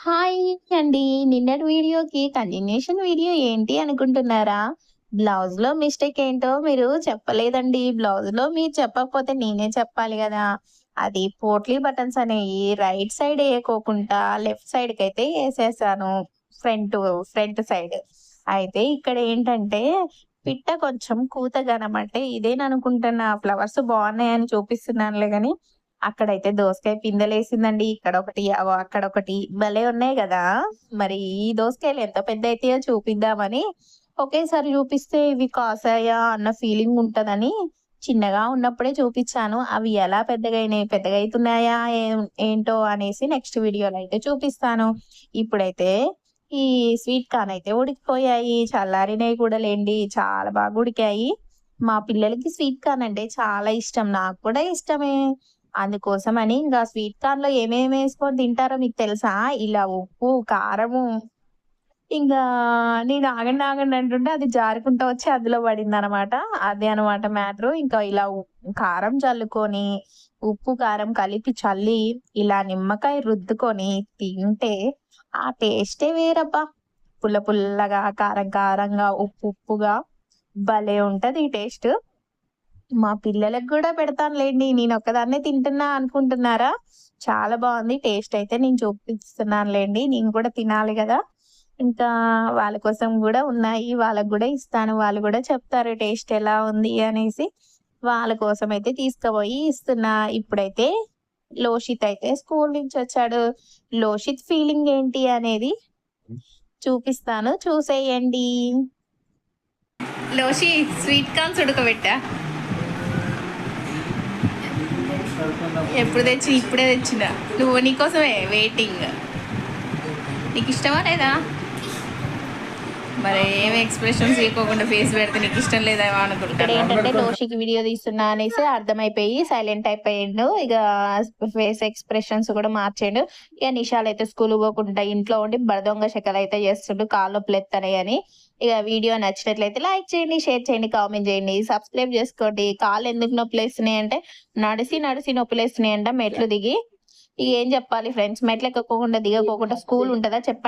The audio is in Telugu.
హాయ్ అండి. నిన్నటి వీడియోకి కంటిన్యూషన్ వీడియో ఏంటి అనుకుంటున్నారా? బ్లౌజ్‌లో మిస్టేక్ ఏంటో మీరు చెప్పలేదండి. బ్లౌజ్‌లో మీరు చెప్పకపోతే నేనే చెప్పాలి గదా! అది పోట్లీ బటన్స్ అనేయి రైట్ సైడ్ ఎయకోకుండా లెఫ్ట్ సైడ్‌కైతే ఎసేసాను. Front front side. అయితే ఇక్కడ ఏంటంటే పిట్ట కొంచెం కూతగనమంటే ఇదేననుకుంటున్నా ఫ్లవర్స్ బావున్నాయని చూపిస్తున్నానులే గాని అక్కడైతే దోసకాయ పిందెలేసిందండి. ఇక్కడొకటి, అక్కడొకటి భలే ఉన్నాయి గదా! మరి ఈ దోసకాయలు ఎంత పెద్దయితాయో చూపిద్దామని ఒకేసారి చూపిస్తే ఇవి కాసాయా అన్న ఫీలింగ్ ఉంటదని చిన్నగా ఉన్నప్పుడే చూపిచ్చాను. అవి ఎలా పెద్దగయినాయి, పెద్దగయితున్నాయా ఏంటో అనేసి నెక్స్ట్ వీడియోలో అయితే చూపిస్తాను. ఇప్పుడైతే ఈ స్వీట్ కార్న్ అయితే ఉడికిపోయాయి. చల్లారినయి కూడా లెండి. చాలా బాగా ఉడికాయి. మా పిల్లలకి స్వీట్ కార్న్ అంటే చాలా ఇష్టం. నాకు కూడా ఇష్టమే. అందుకోసమని ఇంకా స్వీట్ కార్న్‌లో ఏమేమేసుకొని తింటారో మీకు తెలుసా? ఇలా ఉప్పు, కారము ఇంగా నేను ఆగండి, ఆగండి అంటుంటే అది జారుకుంటా వచ్చి అందులో పడిందనమాట. అదే అనమాట మ్యాటరు. ఇంకా ఇలా కారం చల్లుకొని, ఉప్పు, కారం కలిపి చల్లి, ఇలా నిమ్మకాయ రుద్దుకొని తింటే ఆ టేస్టే వేరబ్బా! పుల్ల పుల్లగా, కారం కారంగా, ఉప్పు ఉప్పుగా భలే ఉంటది ఈ టేస్టు. మా పిల్లలకి గూడా పెడతానులెండి. నేనొక్కదాన్నే తింటున్నా అనుకుంటున్నారా? చాలా బావుంది. టేస్ట్ అయితే నేను చూపిస్తున్నానులెండి. నేను కూడా తినాలి గదా! ఇంకా వాళ్ళ కోసం గూడా ఉన్నాయి. వాళ్ళకి గూడా ఇస్తాను. వాళ్ళు గూడా చెప్తారు టేస్ట్ ఎలా ఉంది అనేసి. వాళ్ళ కోసమయితే తీసుకుపోయి ఇస్తున్నా. ఇప్పుడైతే లోషిత్ అయితే స్కూల్ నుంచొచ్చాడు. లోషిత్ ఫీలింగ్ ఏంటి అనేది చూపిస్తాను. చూసేయండి. లోషి స్వీట్ కార్న్స్ ఉడకబెట్టా? ఎప్పుడు తెచ్చి ఇప్పుడే తెచ్చిన. నువ్వు నీకోసమే వెయిటింగ్. నీకు ఇష్టమా లేదా? మరి ఏమి ఎక్స్ప్రెషన్స్ ఇవ్వకుండా ఫేస్ పెడితే నీకు ఇష్టం లేదేమో అనుకుంటా. ఏంటంటే లోషికి వీడియో తీస్తున్నా అనేసి అర్థమైపోయి సైలెంట్ అయిపోయిండు. ఇక ఫేస్ ఎక్స్ప్రెషన్స్ కూడా మార్చాడు. ఇక నిషాల్ అయితే స్కూల్ పోకుండా ఇంట్లో ఉండి బడదొంగ శకలు అయితే చేస్తుండు. కాళ్ళు నొప్పులు ఎత్తనాయి అని. ఇక వీడియో నచ్చినట్లయితే లైక్ చేయండి, షేర్ చేయండి, కామెంట్ చేయండి, సబ్స్క్రైబ్ చేసుకోండి. కాళ్ళు ఎందుకు నొప్పులు వేస్తున్నాయి అంటే నడిసి నడిసి నొప్పులు వేస్తున్నాయంట మెట్లు దిగి. ఇక ఏం చెప్పాలి ఫ్రెండ్స్, మెట్లు ఎక్కకోకుండా దిగకోకుండా స్కూల్ ఉంటుందా చెప్పండి.